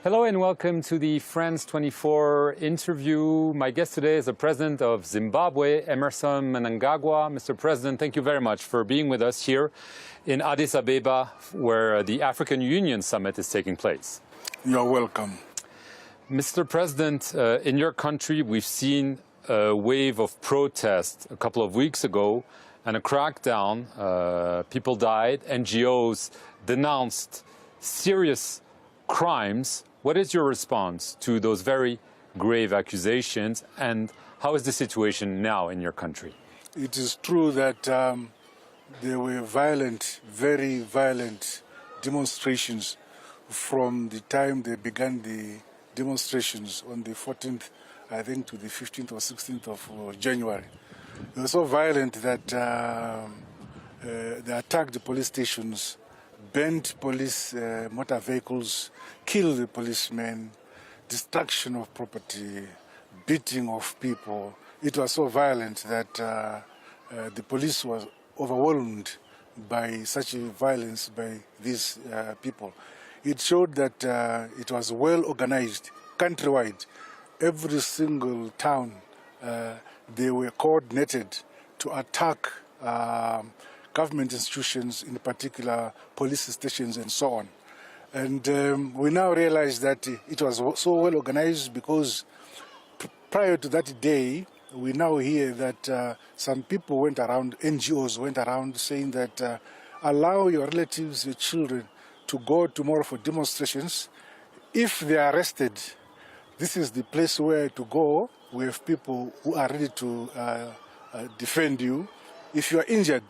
Hello and welcome to the France 24 interview. My guest today is the President of Zimbabwe, Emerson Mnangagwa. Mr. President, thank you very much for being with us here in Addis Ababa, where the African Union Summit is taking place. You're welcome. Mr. President, in your country, we've seen a wave of protest a couple of weeks ago and a crackdown. People died. NGOs denounced serious crimes. What is your response to those very grave accusations, and how is the situation now in your country? It is true that there were violent, very violent demonstrations from the time they began the demonstrations on the 14th, I think, to the 15th or 16th of January. They were so violent that they attacked the police stations, burned police motor vehicles, killed the policemen, destruction of property, beating of people. It was so violent that the police was overwhelmed by such violence by these people. It showed that it was well organized, countrywide. Every single town, they were coordinated to attack government institutions, in particular police stations and so on. And we now realize that it was so well organized because prior to that day, we now hear that some people went around, NGOs went around saying that allow your relatives, your children to go tomorrow for demonstrations. If they are arrested, this is the place where to go. We have people who are ready to defend you. If you are injured,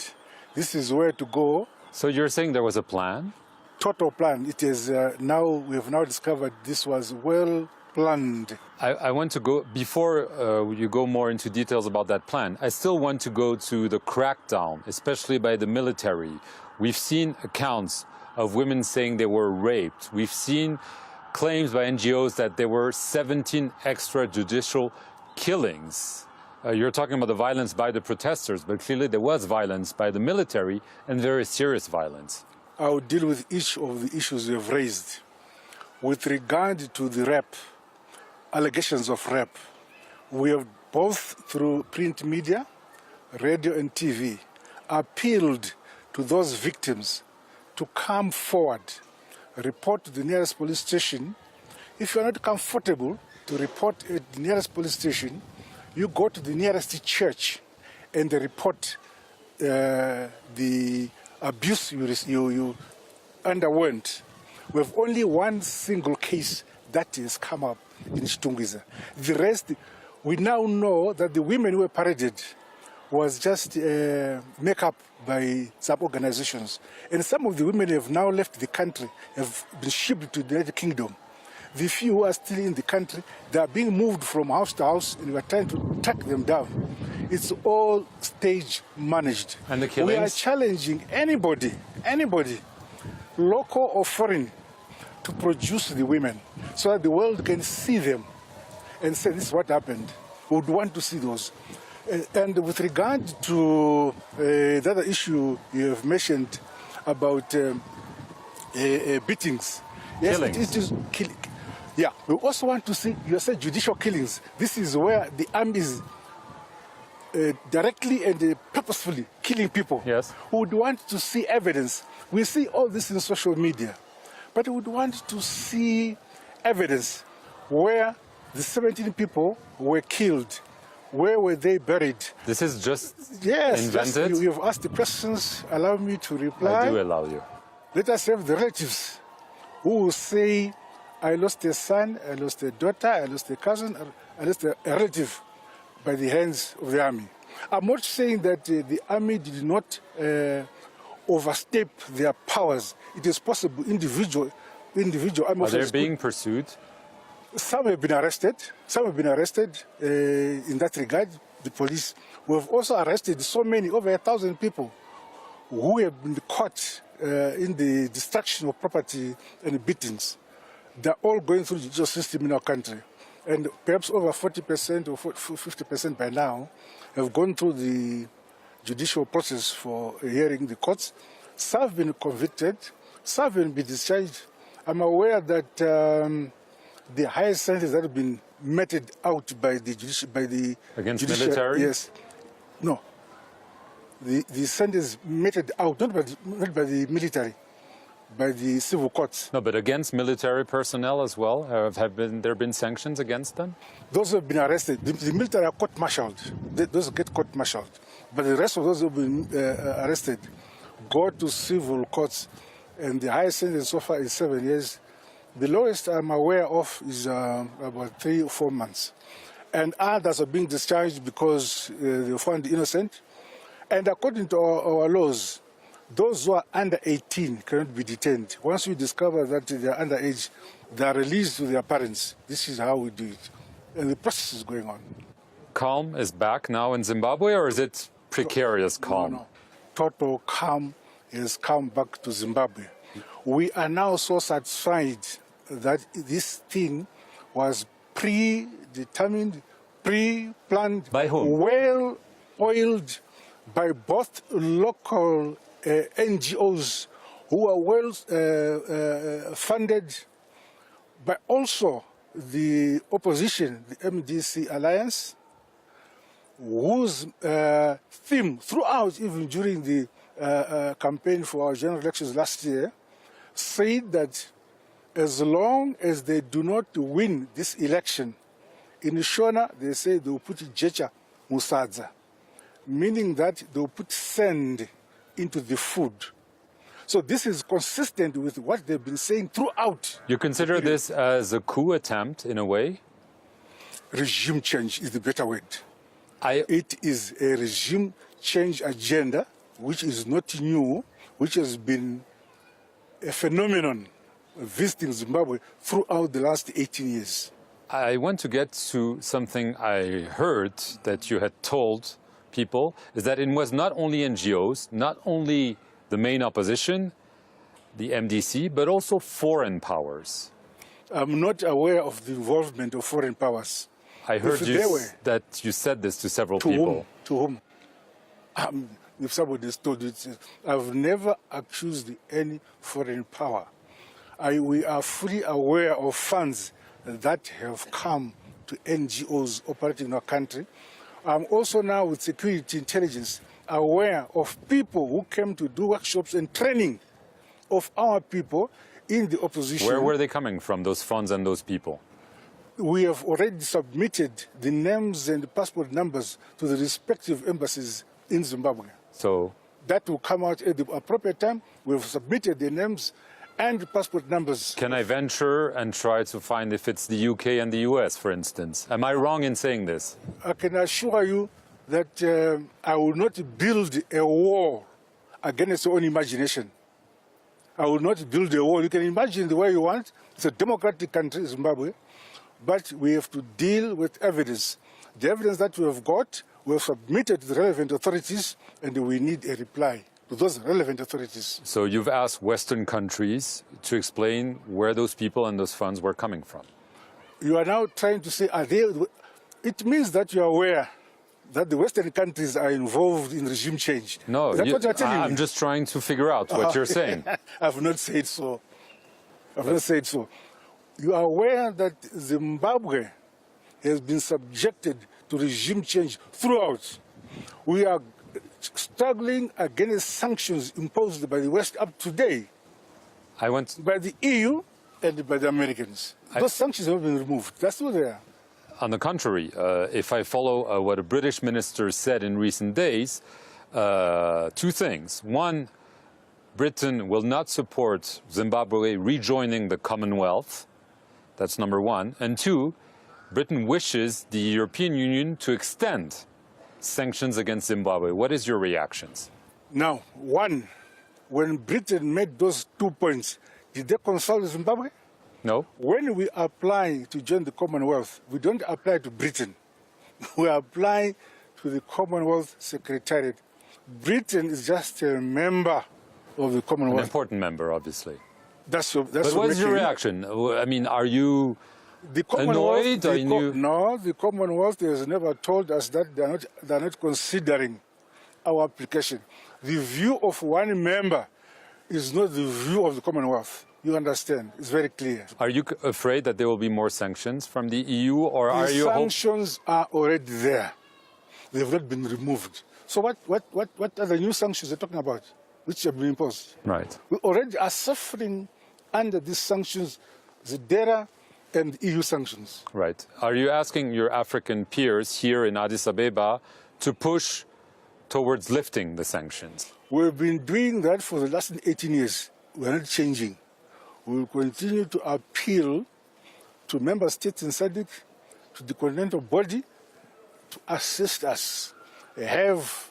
this is where to go. So you're saying there was a plan? Total plan. It is now, we have now discovered this was well planned. I want to go, before you go more into details about that plan, I still want to go to the crackdown, especially by the military. We've seen accounts of women saying they were raped. We've seen claims by NGOs that there were 17 extrajudicial killings. You're talking about the violence by the protesters, but clearly there was violence by the military, and very serious violence. I'll deal with each of the issues you have raised. With regard to the rape, allegations of rape, we have both through print media, radio and TV, appealed to those victims to come forward, report to the nearest police station. If you're not comfortable to report at the nearest police station, you go to the nearest church and they report the abuse you underwent. We have only one single case that has come up in Chitungwiza. The rest, we now know that the women who were paraded was just made up by some organizations. And some of the women have now left the country, have been shipped to the United Kingdom. The few who are still in the country, they are being moved from house to house, and we are trying to track them down. It's all stage managed. And the killings? We are challenging anybody, local or foreign, to produce the women so that the world can see them and say, this is what happened. We would want to see those. And with regard to the other issue you have mentioned about beatings, yes, killings. It is killing. Yeah, we also want to see, you said judicial killings. This is where the army is directly and purposefully killing people. Yes. We would want to see evidence. We see all this in social media, but we would want to see evidence where the 17 people were killed. Where were they buried? This is just Yes, invented? you've asked the questions. Allow me to reply. I do allow you. Let us have the relatives who will say, I lost a son, I lost a daughter, I lost a cousin, I lost a relative by the hands of the army. I'm not saying that the army did not overstep their powers. It is possible individual army officers. Are they being pursued? Some have been arrested. Some have been arrested in that regard, the police. We have also arrested so many, over 1,000 people who have been caught in the destruction of property and beatings. They're all going through the judicial system in our country. And perhaps over 40% or 50% by now have gone through the judicial process for hearing the courts. Some have been convicted, some have been discharged. I'm aware that the highest sentence that have been meted out by the Against military? Yes. No. The sentence meted out, not by the military, by the civil courts. No, but against military personnel as well? Have there been sanctions against them? Those who have been arrested, the military are court-martialed. Those get court-martialed. But the rest of those who have been arrested go to civil courts, and the highest sentence so far is 7 years. The lowest I'm aware of is about 3 or 4 months. And others are being discharged because they were found innocent. And according to our laws, those who are under 18 cannot be detained. Once we discover that they are underage, they are released to their parents. This is how we do it. And the process is going on. Calm is back now in Zimbabwe, or is it precarious calm? No. Total calm has come back to Zimbabwe. We are now so satisfied that this thing was predetermined, pre-planned, by whom? Well-oiled by both local NGOs who are well funded, but also the opposition, the MDC Alliance, whose theme throughout, even during the campaign for our general elections last year, said that as long as they do not win this election, in Shona they say they will put Jecha Musadza, meaning that they will put sand into the food. So this is consistent with what they've been saying throughout. You consider this as a coup attempt in a way? Regime change is the better word. It is a regime change agenda, which is not new, which has been a phenomenon visiting Zimbabwe throughout the last 18 years. I want to get to something I heard that you had told people, is that it was not only NGOs, not only the main opposition, the MDC, but also foreign powers. I'm not aware of the involvement of foreign powers. I heard that you said this to several people. To whom? If somebody has told you, I've never accused any foreign power. We are fully aware of funds that have come to NGOs operating in our country. I'm also now with security intelligence aware of people who came to do workshops and training of our people in the opposition. Where were they coming from, those funds and those people? We have already submitted the names and the passport numbers to the respective embassies in Zimbabwe. So that will come out at the appropriate time. We've submitted the names and the passport numbers. Can I venture and try to find if it's the UK and the US, for instance? Am I wrong in saying this? I can assure you that I will not build a wall against your own imagination. I will not build a wall. You can imagine the way you want. It's a democratic country, Zimbabwe. But we have to deal with evidence. The evidence that we have got, we have submitted to the relevant authorities, and we need a reply to those relevant authorities. So you've asked Western countries to explain where those people and those funds were coming from. You are now trying to say, are they? It means that you are aware that the Western countries are involved in regime change. No, that's what you're telling me. I'm just trying to figure out what you're saying. I've not said so. I've not said so. You are aware that Zimbabwe has been subjected to regime change throughout. We are struggling against sanctions imposed by the West up to today. By the EU and by the Americans. Those sanctions have been removed. That's what they are. On the contrary, if I follow what a British minister said in recent days, two things. One, Britain will not support Zimbabwe rejoining the Commonwealth. That's number one. And two, Britain wishes the European Union to extend sanctions against Zimbabwe. What is your reactions? Now, one, when Britain made those 2 points, did they consult Zimbabwe? No. When we apply to join the Commonwealth, we don't apply to Britain. We apply to the Commonwealth Secretariat. Britain is just a member of the Commonwealth. An important member, obviously. But what is your reaction? I mean, are you annoyed? No, the Commonwealth has never told us that they are not considering our application. The view of one member is not the view of the Commonwealth. You understand? It's very clear. Are you afraid that there will be more sanctions from the EU, or are The you sanctions are already there. They've not been removed. So what are the new sanctions they're talking about, which have been imposed? Right. We already are suffering under these sanctions, the DERA and EU sanctions. Right. Are you asking your African peers here in Addis Ababa to push towards lifting the sanctions? We've been doing that for the last 18 years. We're not changing. We will continue to appeal to member states in SADC, to the continental body, to assist us, have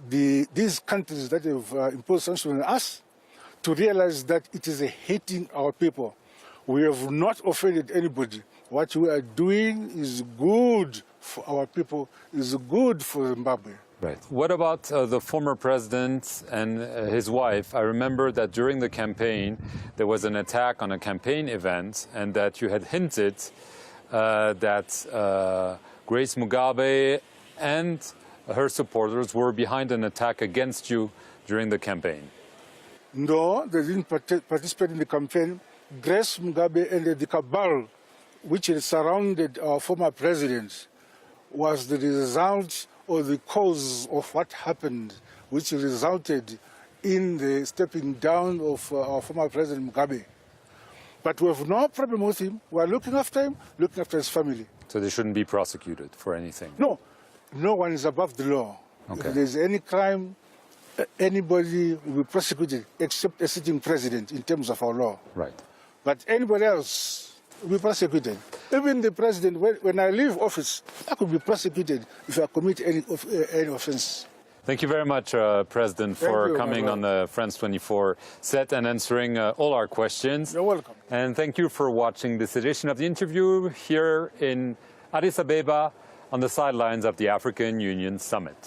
these countries that have imposed sanctions on us to realize that it is hating our people. We have not offended anybody. What we are doing is good for our people, is good for Zimbabwe. Right. What about the former president and his wife? I remember that during the campaign, there was an attack on a campaign event, and that you had hinted that Grace Mugabe and her supporters were behind an attack against you during the campaign. No, they didn't participate in the campaign. Grace Mugabe and the cabal, which surrounded our former president, was the result or the cause of what happened, which resulted in the stepping down of our former president Mugabe. But we have no problem with him. We are looking after him, looking after his family. So they shouldn't be prosecuted for anything? No, no one is above the law. Okay. If there's any crime, anybody will be prosecuted except a sitting president in terms of our law. Right. But anybody else will be prosecuted. Even the president, when I leave office, I could be prosecuted if I commit any offense. Thank you very much, President, for coming on the France 24 set and answering all our questions. You're welcome. And thank you for watching this edition of the interview here in Addis Ababa on the sidelines of the African Union Summit.